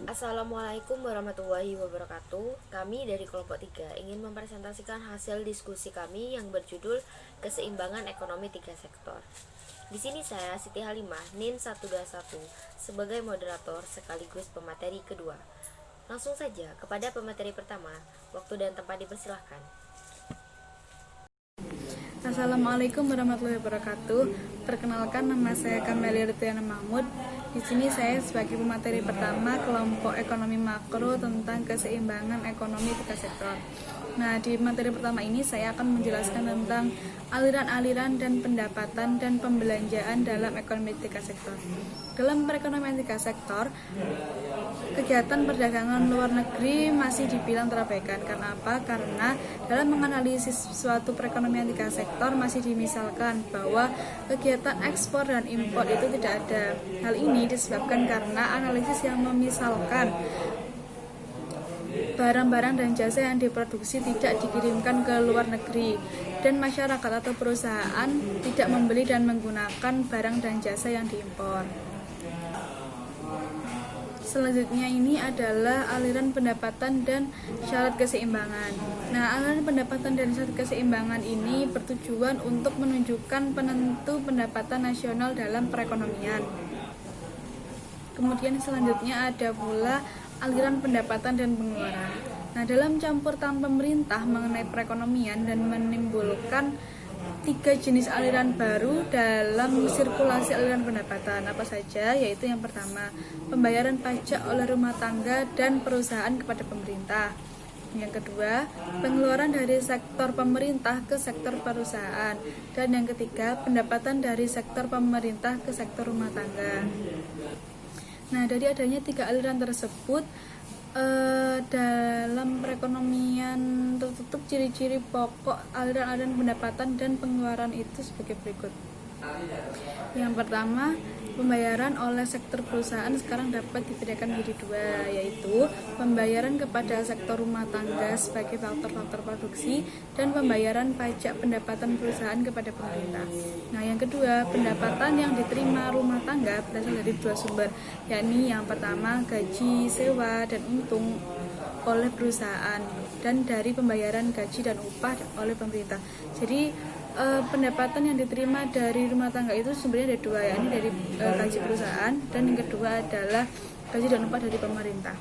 Assalamualaikum warahmatullahi wabarakatuh. Kami dari kelompok 3 ingin mempresentasikan hasil diskusi kami yang berjudul Keseimbangan Ekonomi Tiga Sektor. Di sini saya Siti Halimah NIM 121 sebagai moderator sekaligus pemateri kedua. Langsung saja kepada pemateri pertama. Waktu dan tempat dipersilahkan. Assalamualaikum warahmatullahi wabarakatuh. Perkenalkan, nama saya Kamelia Rutiana Mahmud. Di sini saya sebagai pemateri pertama kelompok ekonomi makro tentang keseimbangan ekonomi tiga sektor. Nah, di materi pertama ini saya akan menjelaskan tentang aliran-aliran dan pendapatan dan pembelanjaan dalam ekonomi tiga sektor. Dalam perekonomian tiga sektor, kegiatan perdagangan luar negeri masih dibilang terabaikan. Karena apa? Karena dalam menganalisis suatu perekonomian tiga sektor masih dimisalkan bahwa kegiatan ekspor dan impor itu tidak ada. Hal ini disebabkan karena analisis yang memisalkan barang-barang dan jasa yang diproduksi tidak dikirimkan ke luar negeri dan masyarakat atau perusahaan tidak membeli dan menggunakan barang dan jasa yang diimpor. Selanjutnya ini adalah aliran pendapatan dan syarat keseimbangan. Nah, aliran pendapatan dan syarat keseimbangan ini bertujuan untuk menunjukkan penentu pendapatan nasional dalam perekonomian. Kemudian selanjutnya ada pula aliran pendapatan dan pengeluaran. Nah, dalam campur tangan pemerintah mengenai perekonomian dan menimbulkan 3 jenis aliran baru dalam sirkulasi aliran pendapatan. Apa saja? Yaitu yang pertama, pembayaran pajak oleh rumah tangga dan perusahaan kepada pemerintah. Yang kedua, pengeluaran dari sektor pemerintah ke sektor perusahaan. Dan yang ketiga, pendapatan dari sektor pemerintah ke sektor rumah tangga. Nah, dari adanya 3 aliran tersebut, dalam perekonomian tertutup ciri-ciri pokok aliran-aliran pendapatan dan pengeluaran itu sebagai berikut. Yang pertama, pembayaran oleh sektor perusahaan sekarang dapat dibedakan menjadi 2, yaitu pembayaran kepada sektor rumah tangga sebagai faktor-faktor produksi dan pembayaran pajak pendapatan perusahaan kepada pemerintah. Nah, yang kedua, pendapatan yang diterima rumah tangga berasal dari 2 sumber, yakni yang pertama gaji, sewa, dan untung oleh perusahaan dan dari pembayaran gaji dan upah oleh pemerintah. Jadi pendapatan yang diterima dari rumah tangga itu sumbernya ada 2, yakni dari gaji perusahaan, dan yang kedua adalah gaji dan upah dari pemerintah.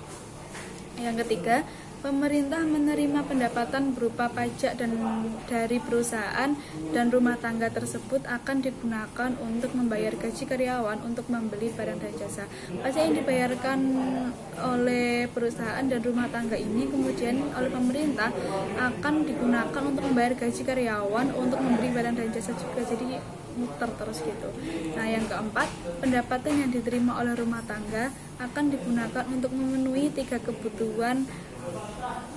Yang ketiga, pemerintah menerima pendapatan berupa pajak dan dari perusahaan dan rumah tangga tersebut akan digunakan untuk membayar gaji karyawan untuk membeli barang dan jasa. Pajak yang dibayarkan oleh perusahaan dan rumah tangga ini kemudian oleh pemerintah akan digunakan untuk membayar gaji karyawan untuk membeli barang dan jasa juga. Jadi muter terus gitu. Nah, yang keempat, pendapatan yang diterima oleh rumah tangga akan digunakan untuk memenuhi 3 kebutuhan,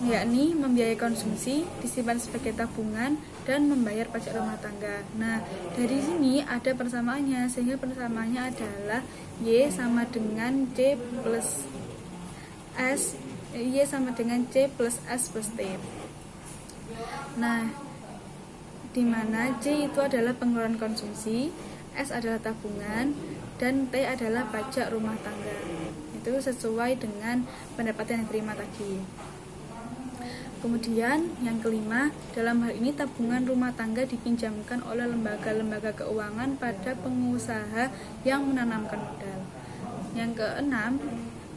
yakni membiayai konsumsi, disimpan sebagai tabungan, dan membayar pajak rumah tangga. Nah, dari sini ada persamaannya, sehingga persamaannya adalah Y sama dengan C plus S, Y sama dengan C plus S plus T. Nah, di mana C itu adalah pengeluaran konsumsi, S adalah tabungan, dan T adalah pajak rumah tangga. Itu sesuai dengan pendapatan yang diterima tadi. Kemudian yang kelima, dalam hal ini tabungan rumah tangga dipinjamkan oleh lembaga-lembaga keuangan pada pengusaha yang menanamkan modal. Yang keenam,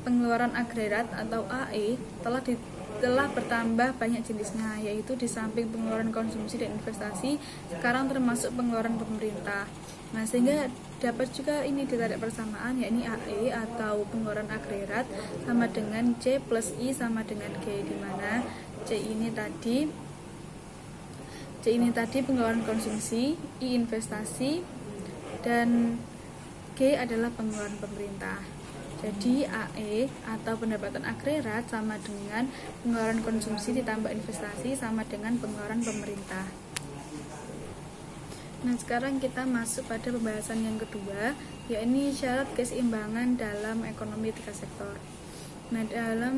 pengeluaran agregat atau AE telah bertambah banyak jenisnya, yaitu di samping pengeluaran konsumsi dan investasi, sekarang termasuk pengeluaran pemerintah. Nah, sehingga dapat juga ini ditarik persamaan, yakni AE atau pengeluaran agregat sama dengan C plus I sama dengan G, di mana C ini tadi pengeluaran konsumsi, I investasi, dan G adalah pengeluaran pemerintah. Jadi AE atau pendapatan agregat sama dengan pengeluaran konsumsi ditambah investasi sama dengan pengeluaran pemerintah. Nah, sekarang kita masuk pada pembahasan yang kedua, yakni syarat keseimbangan dalam ekonomi tiga sektor. Nah, dalam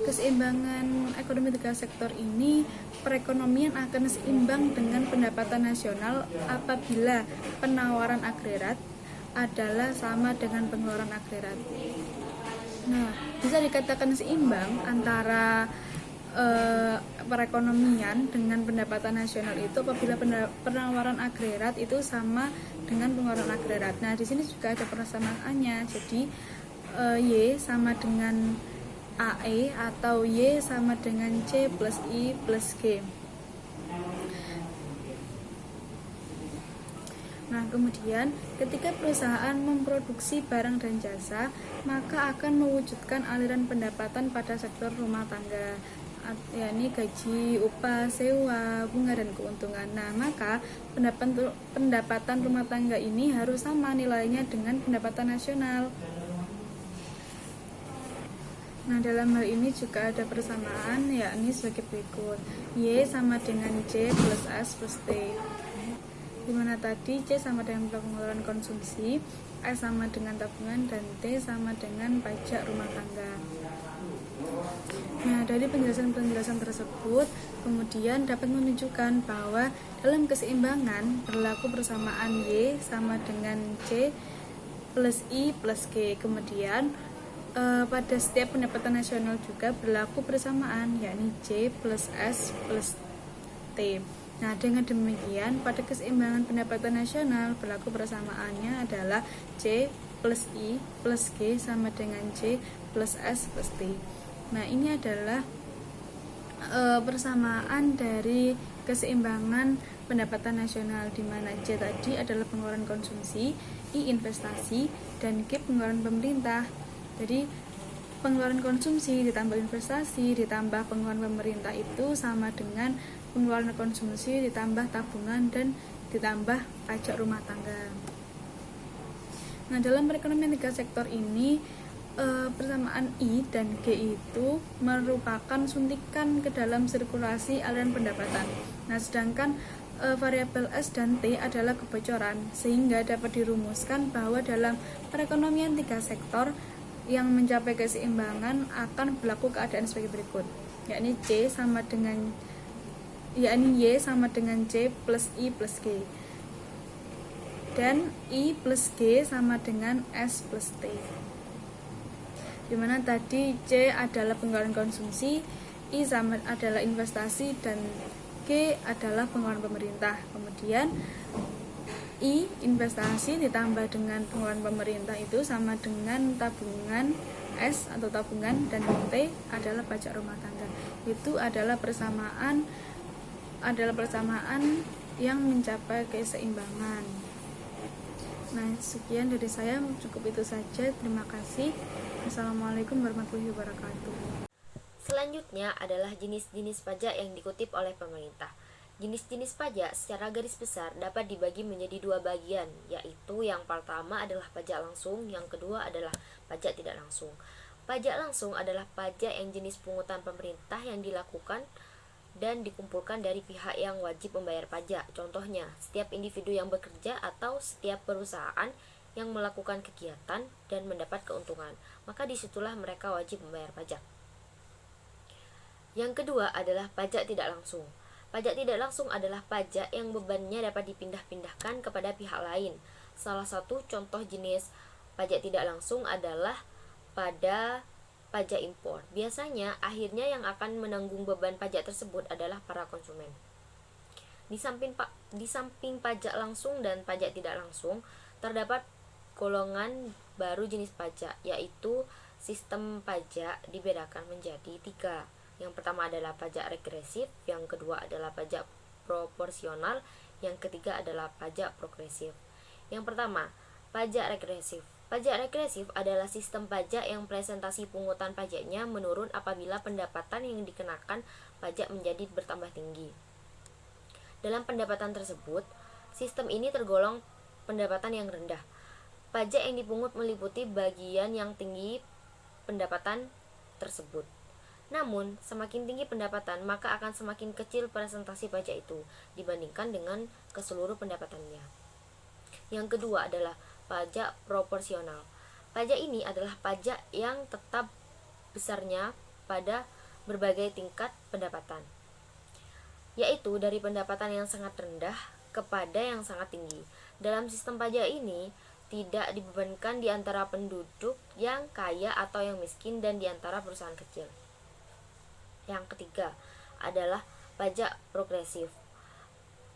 keseimbangan ekonomi tiga sektor ini, perekonomian akan seimbang dengan pendapatan nasional apabila penawaran agregat adalah sama dengan pengeluaran agregat. Nah, bisa dikatakan seimbang antara perekonomian dengan pendapatan nasional itu apabila pengeluaran agregat itu sama dengan pengeluaran agregat. Nah, di sini juga ada persamaannya. Jadi Y sama dengan AE atau Y sama dengan C plus I plus G. Nah, kemudian ketika perusahaan memproduksi barang dan jasa, maka akan mewujudkan aliran pendapatan pada sektor rumah tangga, yakni gaji, upah, sewa, bunga, dan keuntungan. Nah, maka pendapatan rumah tangga ini harus sama nilainya dengan pendapatan nasional. Nah, dalam hal ini juga ada persamaan, yakni sebagai berikut. Y sama dengan C plus S plus T. Dimana tadi C sama dengan pengeluaran konsumsi, S sama dengan tabungan, dan T sama dengan pajak rumah tangga. Nah, dari penjelasan-penjelasan tersebut kemudian dapat menunjukkan bahwa dalam keseimbangan berlaku persamaan Y sama dengan C plus I plus G. Kemudian pada setiap pendapatan nasional juga berlaku persamaan, yakni C plus S plus T. Nah, dengan demikian pada keseimbangan pendapatan nasional berlaku persamaannya adalah C plus I plus G sama dengan C plus S plus T. Nah, ini adalah persamaan dari keseimbangan pendapatan nasional, di mana C tadi adalah pengeluaran konsumsi, I investasi, dan G pengeluaran pemerintah. Jadi pengeluaran konsumsi ditambah investasi ditambah pengeluaran pemerintah itu sama dengan pengeluaran konsumsi ditambah tabungan dan ditambah pajak rumah tangga. Nah, dalam perekonomian tiga sektor ini persamaan I dan G itu merupakan suntikan ke dalam sirkulasi aliran pendapatan. Nah, sedangkan variabel S dan T adalah kebocoran, sehingga dapat dirumuskan bahwa dalam perekonomian tiga sektor yang mencapai keseimbangan akan berlaku keadaan sebagai berikut, yakni Y sama dengan C plus I plus G, dan I plus G sama dengan S plus T, dimana tadi C adalah pengeluaran konsumsi, I sama adalah investasi, dan G adalah pengeluaran pemerintah. Kemudian I investasi ditambah dengan pengeluaran pemerintah itu sama dengan tabungan, S atau tabungan, dan T adalah pajak rumah tangga. Itu adalah persamaan yang mencapai keseimbangan. Nah, sekian dari saya, cukup itu saja. Terima kasih. Assalamualaikum warahmatullahi wabarakatuh. Selanjutnya adalah jenis-jenis pajak yang dikutip oleh pemerintah. Jenis-jenis pajak secara garis besar dapat dibagi menjadi dua bagian, yaitu yang pertama adalah pajak langsung, yang kedua adalah pajak tidak langsung. Pajak langsung adalah pajak yang jenis pungutan pemerintah yang dilakukan dan dikumpulkan dari pihak yang wajib membayar pajak. Contohnya, setiap individu yang bekerja atau setiap perusahaan yang melakukan kegiatan dan mendapat keuntungan, maka disitulah mereka wajib membayar pajak. Yang kedua adalah pajak tidak langsung. Pajak tidak langsung adalah pajak yang bebannya dapat dipindah-pindahkan kepada pihak lain. Salah satu contoh jenis pajak tidak langsung adalah pada pajak impor. Biasanya akhirnya yang akan menanggung beban pajak tersebut adalah para konsumen. Di samping pajak langsung dan pajak tidak langsung, terdapat golongan baru jenis pajak, yaitu sistem pajak dibedakan menjadi 3. Yang pertama adalah pajak regresif, yang kedua adalah pajak proporsional, yang ketiga adalah pajak progresif. Yang pertama, pajak regresif. Pajak regresif adalah sistem pajak yang presentasi pungutan pajaknya menurun apabila pendapatan yang dikenakan pajak menjadi bertambah tinggi. Dalam pendapatan tersebut, sistem ini tergolong pendapatan yang rendah. Pajak yang dipungut meliputi bagian yang tinggi pendapatan tersebut. Namun, semakin tinggi pendapatan, maka akan semakin kecil presentasi pajak itu dibandingkan dengan keseluruh pendapatannya. Yang kedua adalah pajak proporsional. Pajak ini adalah pajak yang tetap besarnya pada berbagai tingkat pendapatan, yaitu dari pendapatan yang sangat rendah kepada yang sangat tinggi. Dalam sistem pajak ini, tidak dibebankan di antara penduduk yang kaya atau yang miskin dan di antara perusahaan kecil. Yang ketiga adalah pajak progresif.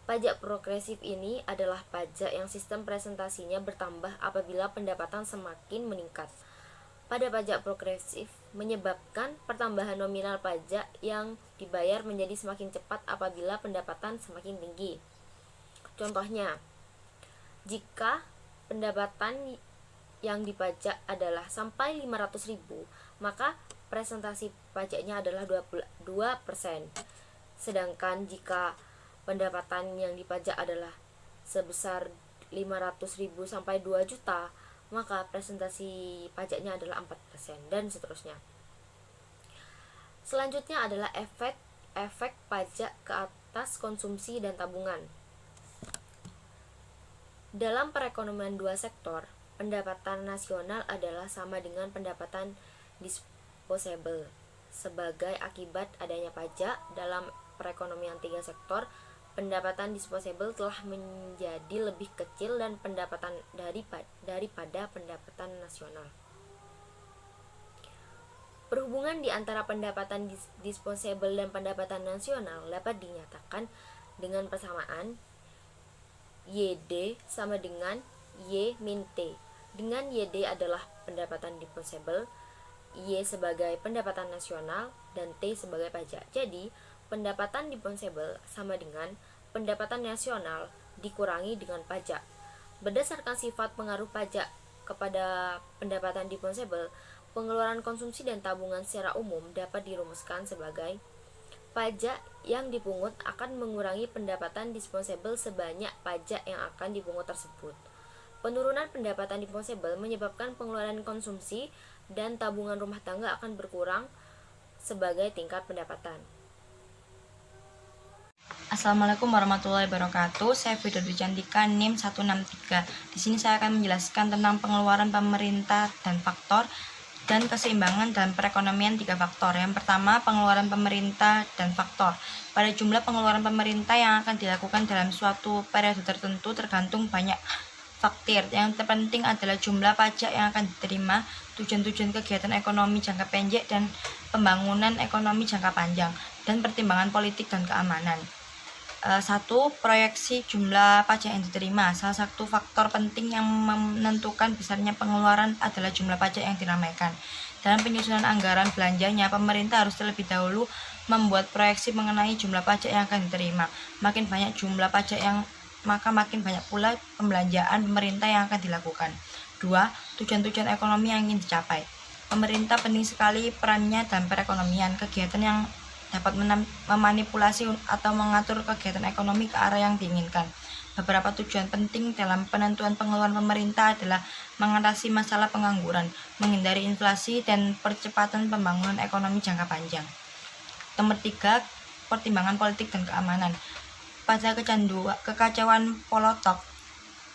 Pajak progresif ini adalah pajak yang sistem presentasinya bertambah apabila pendapatan semakin meningkat. Pada pajak progresif menyebabkan pertambahan nominal pajak yang dibayar menjadi semakin cepat apabila pendapatan semakin tinggi. Contohnya, jika pendapatan yang dipajak adalah sampai 500.000, maka presentasi pajaknya adalah 2%. Sedangkan jika pendapatan yang dipajak adalah sebesar 500.000 sampai 2 juta, maka presentasi pajaknya adalah 4% dan seterusnya. Selanjutnya adalah efek pajak ke atas konsumsi dan tabungan. Dalam perekonomian dua sektor, pendapatan nasional adalah sama dengan pendapatan disposable. Sebagai akibat adanya pajak dalam perekonomian tiga sektor, pendapatan disposable telah menjadi lebih kecil dan pendapatan daripada pendapatan nasional. Perhubungan di antara pendapatan disposable dan pendapatan nasional dapat dinyatakan dengan persamaan YD sama dengan Y min T. Dengan YD adalah pendapatan disposable, Y sebagai pendapatan nasional, dan T sebagai pajak. Jadi, pendapatan disposable sama dengan pendapatan nasional dikurangi dengan pajak. Berdasarkan sifat pengaruh pajak kepada pendapatan disposable, pengeluaran konsumsi dan tabungan secara umum dapat dirumuskan sebagai pajak yang dipungut akan mengurangi pendapatan disposable sebanyak pajak yang akan dipungut tersebut. Penurunan pendapatan disposable menyebabkan pengeluaran konsumsi dan tabungan rumah tangga akan berkurang sebagai tingkat pendapatan. Assalamualaikum warahmatullahi wabarakatuh. Saya Fida Dwi Cantika, NIM 163. Di sini saya akan menjelaskan tentang pengeluaran pemerintah dan faktor dan keseimbangan dalam perekonomian tiga faktor. Yang pertama, pengeluaran pemerintah dan faktor. Pada jumlah pengeluaran pemerintah yang akan dilakukan dalam suatu periode tertentu tergantung banyak faktor. Yang terpenting adalah jumlah pajak yang akan diterima, tujuan-tujuan kegiatan ekonomi jangka pendek dan pembangunan ekonomi jangka panjang, dan pertimbangan politik dan keamanan. 1. Proyeksi jumlah pajak yang diterima. Salah satu faktor penting yang menentukan besarnya pengeluaran adalah jumlah pajak yang diramaikan. Dalam penyusunan anggaran belanjanya, pemerintah harus terlebih dahulu membuat proyeksi mengenai jumlah pajak yang akan diterima. Makin banyak jumlah pajak maka makin banyak pula pembelanjaan pemerintah yang akan dilakukan. 2. Tujuan-tujuan ekonomi yang ingin dicapai. Pemerintah penting sekali perannya dalam perekonomian. Kegiatan yang dapat memanipulasi atau mengatur kegiatan ekonomi ke arah yang diinginkan. Beberapa tujuan penting dalam penentuan pengeluaran pemerintah adalah mengatasi masalah pengangguran, menghindari inflasi, dan percepatan pembangunan ekonomi jangka panjang. Nomor 3, pertimbangan politik dan keamanan. Pada kekacauan politik,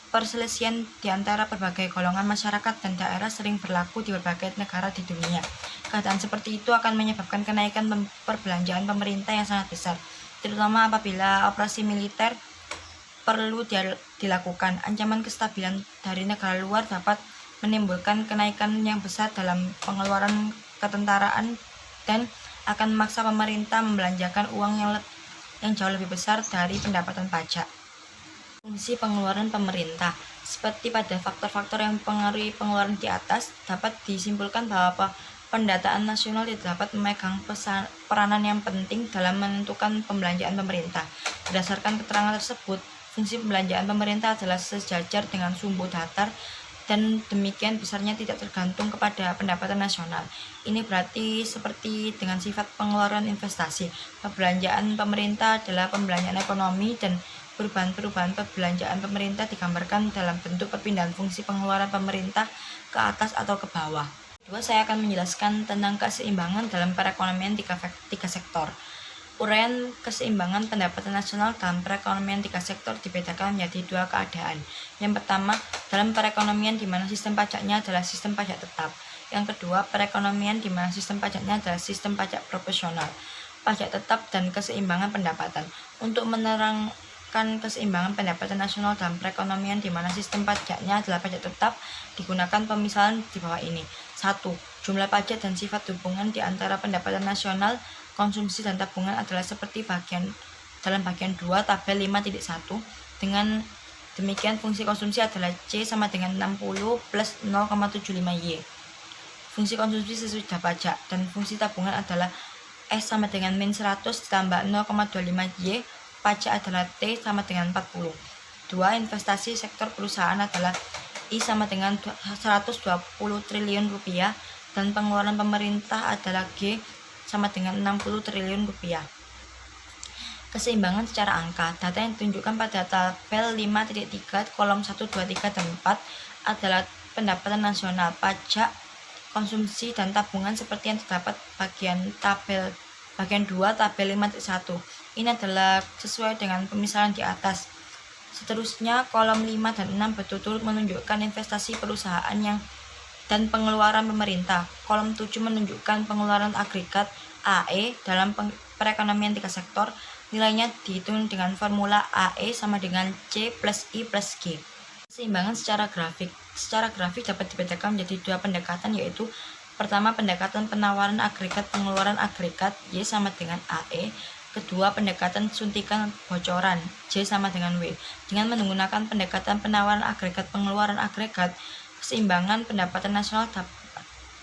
perselisihan di antara berbagai golongan masyarakat dan daerah sering berlaku di berbagai negara di dunia. Keadaan seperti itu akan menyebabkan kenaikan perbelanjaan pemerintah yang sangat besar, terutama apabila operasi militer perlu dilakukan. Ancaman kestabilan dari negara luar dapat menimbulkan kenaikan yang besar dalam pengeluaran ketentaraan dan akan memaksa pemerintah membelanjakan uang yang jauh lebih besar dari pendapatan pajak. Fungsi pengeluaran pemerintah. Seperti pada faktor-faktor yang mempengaruhi pengeluaran di atas, dapat disimpulkan bahwa pendataan nasional tidak dapat memegang peranan yang penting dalam menentukan pembelanjaan pemerintah. Berdasarkan keterangan tersebut, fungsi pembelanjaan pemerintah adalah sejajar dengan sumbu datar dan demikian besarnya tidak tergantung kepada pendapatan nasional. Ini berarti seperti dengan sifat pengeluaran investasi. Pembelanjaan pemerintah adalah pembelanjaan ekonomi dan perubahan-perubahan perbelanjaan pemerintah digambarkan dalam bentuk perpindahan fungsi pengeluaran pemerintah ke atas atau ke bawah. Kedua, saya akan menjelaskan tentang keseimbangan dalam perekonomian tiga sektor. Uraian keseimbangan pendapatan nasional dalam perekonomian tiga sektor dibedakan menjadi dua keadaan. Yang pertama, dalam perekonomian di mana sistem pajaknya adalah sistem pajak tetap. Yang kedua, perekonomian di mana sistem pajaknya adalah sistem pajak proporsional. Pajak tetap dan keseimbangan pendapatan. Untuk menegakkan keseimbangan pendapatan nasional dalam perekonomian, di mana sistem pajaknya adalah pajak tetap digunakan pemisahan di bawah ini. 1. Jumlah pajak dan sifat hubungan di antara pendapatan nasional, konsumsi dan tabungan adalah seperti dalam bagian 2 tabel 5.1. Dengan demikian fungsi konsumsi adalah C sama dengan 60 plus 0,75Y. Fungsi konsumsi sesudah pajak, dan fungsi tabungan adalah S sama dengan min 100 ditambah 0,25Y, pajak adalah T sama dengan 40. 2. Investasi sektor perusahaan adalah I sama dengan 120 triliun rupiah, dan pengeluaran pemerintah adalah G sama dengan 60 triliun rupiah. Keseimbangan secara angka. Data yang ditunjukkan pada tabel 5.3 kolom 1, 2, 3, dan 4 adalah pendapatan nasional, pajak, konsumsi, dan tabungan seperti yang terdapat bagian 2 tabel 5.1. Ini adalah sesuai dengan pemisalan di atas. Seterusnya kolom 5 dan 6 berturut-turut menunjukkan investasi perusahaan dan pengeluaran pemerintah. Kolom 7 menunjukkan pengeluaran agregat AE dalam perekonomian 3 sektor. Nilainya dihitung dengan formula AE sama dengan C plus I plus G. Keseimbangan secara grafik. Secara grafik dapat dibedakan menjadi 2 pendekatan, yaitu pertama pendekatan penawaran agregat pengeluaran agregat Y sama dengan AE. Kedua pendekatan suntikan bocoran J sama dengan W. Dengan menggunakan pendekatan penawaran agregat pengeluaran agregat, keseimbangan pendapatan nasional dapat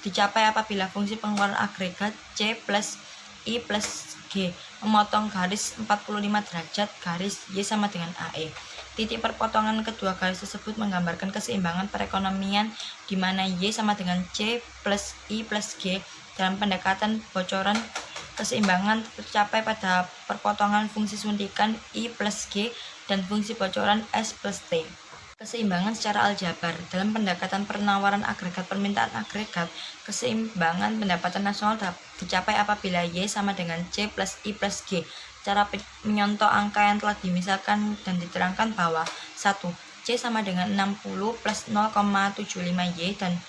dicapai apabila fungsi pengeluaran agregat C plus I plus G memotong garis 45 derajat garis Y sama dengan AE. Titik perpotongan kedua garis tersebut menggambarkan keseimbangan perekonomian, di mana Y sama dengan C plus I plus G. Dalam pendekatan bocoran, keseimbangan tercapai pada perpotongan fungsi suntikan I plus G dan fungsi bocoran S plus T. Keseimbangan secara aljabar. Dalam pendekatan penawaran agregat permintaan agregat, keseimbangan pendapatan nasional dicapai apabila Y sama dengan C plus I plus G. Cara menyontoh angka yang telah dimisalkan dan diterangkan bahwa 1. C sama dengan 60 plus 0,75Y dan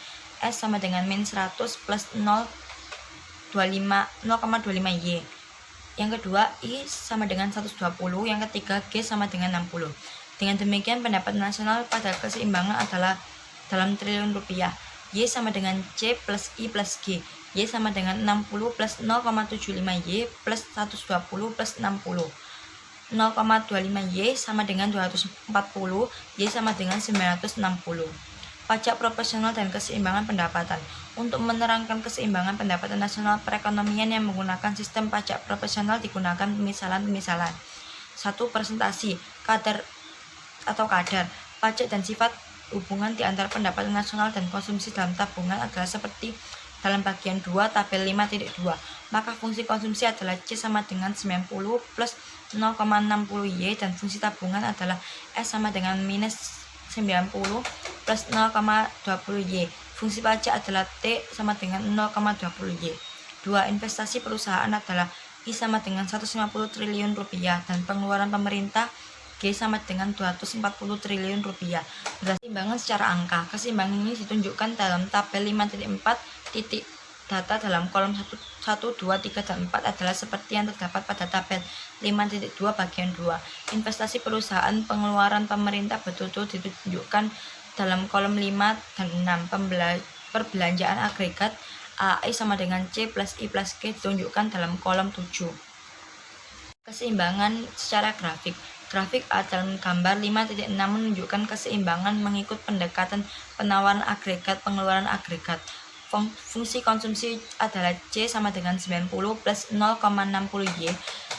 S sama dengan min 100 plus 0,25Y. Yang kedua, I sama dengan 120, yang ketiga G sama dengan 60. Dengan demikian pendapatan nasional pada keseimbangan adalah dalam triliun rupiah. Y sama dengan C plus I plus G. Y sama dengan 60 plus 0,75Y plus 120 plus 60. 0,25Y sama dengan 240, Y sama dengan 960. Pajak proporsional dan keseimbangan pendapatan. Untuk menerangkan keseimbangan pendapatan nasional perekonomian yang menggunakan sistem pajak proporsional digunakan pemisalan-pemisalan. 1. Presentasi kadar pajak dan sifat hubungan di antara pendapatan nasional dan konsumsi dalam tabungan adalah seperti dalam bagian 2 tabel 5.2. Maka fungsi konsumsi adalah C sama dengan 90 plus 0,60Y dan fungsi tabungan adalah S sama dengan minus 90 plus 0,20Y. Fungsi pajak adalah T sama dengan 0,20Y. 2. Investasi perusahaan adalah I sama dengan 150 triliun rupiah dan pengeluaran pemerintah G sama dengan 240 triliun rupiah. Keseimbangan secara angka. Keseimbangan ini ditunjukkan dalam tabel 5.4. Titik data dalam kolom 1, 2, 3, dan 4 adalah seperti yang terdapat pada tabel 5.2 bagian 2. Investasi perusahaan pengeluaran pemerintah berturut-turut ditunjukkan dalam kolom 5 dan 6. Perbelanjaan agregat AE sama dengan C plus I plus G ditunjukkan dalam kolom 7. Keseimbangan secara grafik. Grafik A dalam gambar 5.6 menunjukkan keseimbangan mengikut pendekatan penawaran agregat pengeluaran agregat. Fungsi konsumsi adalah C sama dengan 90 plus 0,60Y.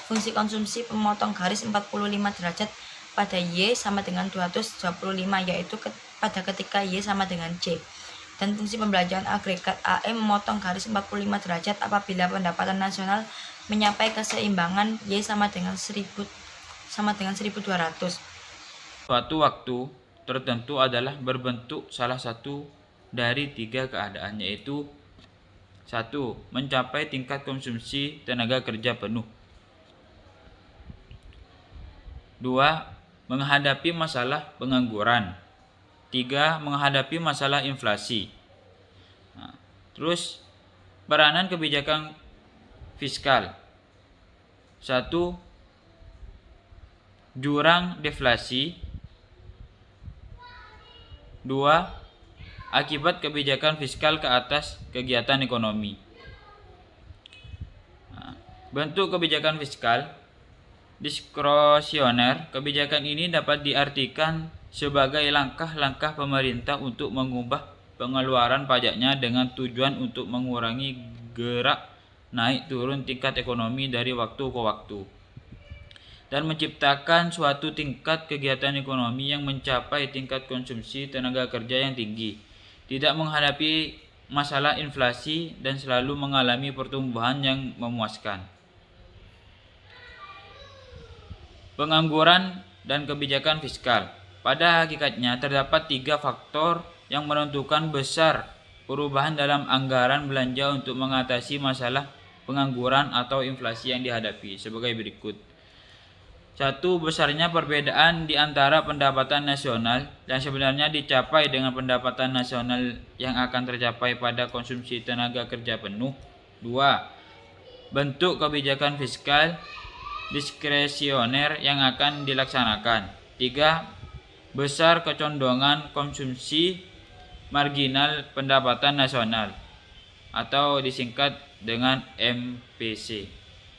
Fungsi konsumsi pemotong garis 45 derajat pada Y sama dengan 225, yaitu pada ketika Y sama dengan C. Dan fungsi pembelanjaan agregat AE memotong garis 45 derajat apabila pendapatan nasional mencapai keseimbangan Y sama dengan 1200. Suatu waktu tertentu adalah berbentuk salah satu dari 3 keadaan, yaitu 1. Mencapai tingkat konsumsi tenaga kerja penuh. 2. Menghadapi masalah pengangguran. 3. Menghadapi masalah inflasi. Terus peranan kebijakan fiskal. 1. jurang deflasi. 2. Akibat kebijakan fiskal ke atas kegiatan ekonomi. Bentuk kebijakan fiskal diskresioner. Kebijakan ini dapat diartikan sebagai langkah-langkah pemerintah untuk mengubah pengeluaran pajaknya dengan tujuan untuk mengurangi gerak naik turun tingkat ekonomi dari waktu ke waktu dan menciptakan suatu tingkat kegiatan ekonomi yang mencapai tingkat konsumsi tenaga kerja yang tinggi, tidak menghadapi masalah inflasi dan selalu mengalami pertumbuhan yang memuaskan. Pengangguran dan kebijakan fiskal. Pada hakikatnya terdapat 3 faktor yang menentukan besar perubahan dalam anggaran belanja untuk mengatasi masalah pengangguran atau inflasi yang dihadapi sebagai berikut. 1. Besarnya perbedaan di antara pendapatan nasional yang sebenarnya dicapai dengan pendapatan nasional yang akan tercapai pada konsumsi tenaga kerja penuh. 2. Bentuk kebijakan fiskal diskresioner yang akan dilaksanakan. 3. Besar kecondongan konsumsi marginal pendapatan nasional atau disingkat dengan MPC.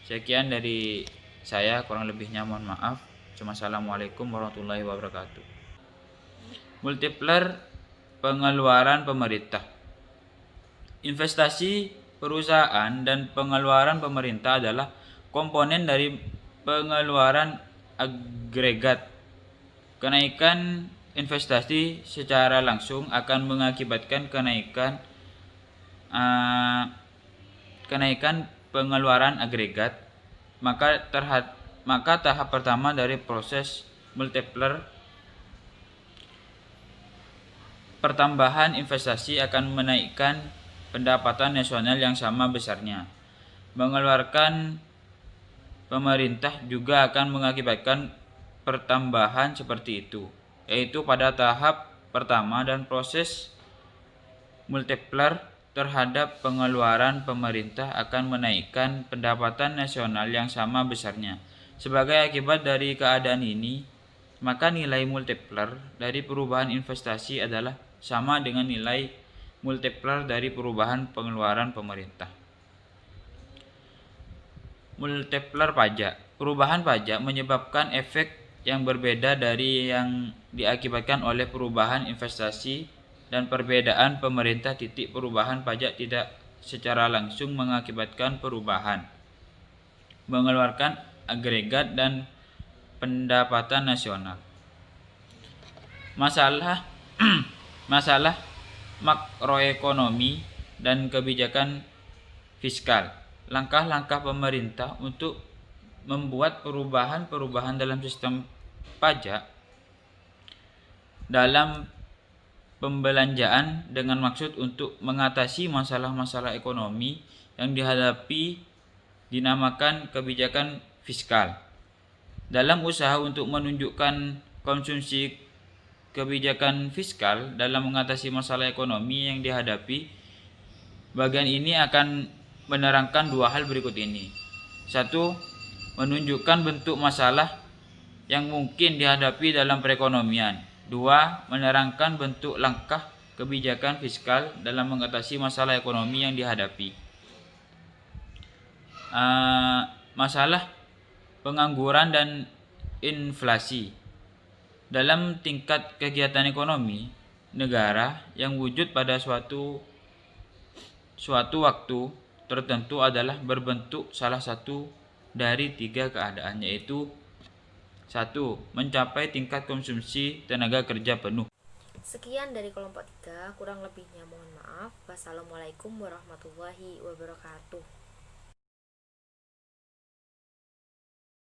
Sekian dari saya, kurang lebihnya mohon maaf. Wassalamualaikum warahmatullahi wabarakatuh. Multiplier pengeluaran pemerintah. Investasi perusahaan dan pengeluaran pemerintah adalah komponen dari pengeluaran agregat. Kenaikan investasi secara langsung akan mengakibatkan kenaikan pengeluaran agregat. Maka tahap pertama dari proses multiplier pertambahan investasi akan menaikkan pendapatan nasional yang sama besarnya. Mengeluarkan pemerintah juga akan mengakibatkan pertambahan seperti itu, yaitu pada tahap pertama dan proses multiplier terhadap pengeluaran pemerintah akan menaikkan pendapatan nasional yang sama besarnya. Sebagai akibat dari keadaan ini, maka nilai multiplier dari perubahan investasi adalah sama dengan nilai multiplier dari perubahan pengeluaran pemerintah. Multiplier pajak. Perubahan pajak menyebabkan efek yang berbeda dari yang diakibatkan oleh perubahan investasi, dan perbedaan pemerintah titik perubahan pajak tidak secara langsung mengakibatkan perubahan mengeluarkan agregat dan pendapatan nasional. Masalah makroekonomi dan kebijakan fiskal. Langkah-langkah pemerintah untuk membuat perubahan dalam sistem pajak dalam pembelanjaan dengan maksud untuk mengatasi masalah-masalah ekonomi yang dihadapi dinamakan kebijakan fiskal. Dalam usaha untuk menunjukkan konsumsi kebijakan fiskal dalam mengatasi masalah ekonomi yang dihadapi, bagian ini akan menerangkan 2 hal berikut ini. 1. Menunjukkan bentuk masalah yang mungkin dihadapi dalam perekonomian. 2. Menerangkan bentuk langkah kebijakan fiskal dalam mengatasi masalah ekonomi yang dihadapi. Masalah pengangguran dan inflasi. Dalam tingkat kegiatan ekonomi, negara yang wujud pada suatu waktu tertentu adalah berbentuk salah satu dari 3 keadaan, yaitu 1. Mencapai tingkat konsumsi tenaga kerja penuh. Sekian dari kelompok 3, kurang lebihnya mohon maaf. Wassalamualaikum warahmatullahi wabarakatuh.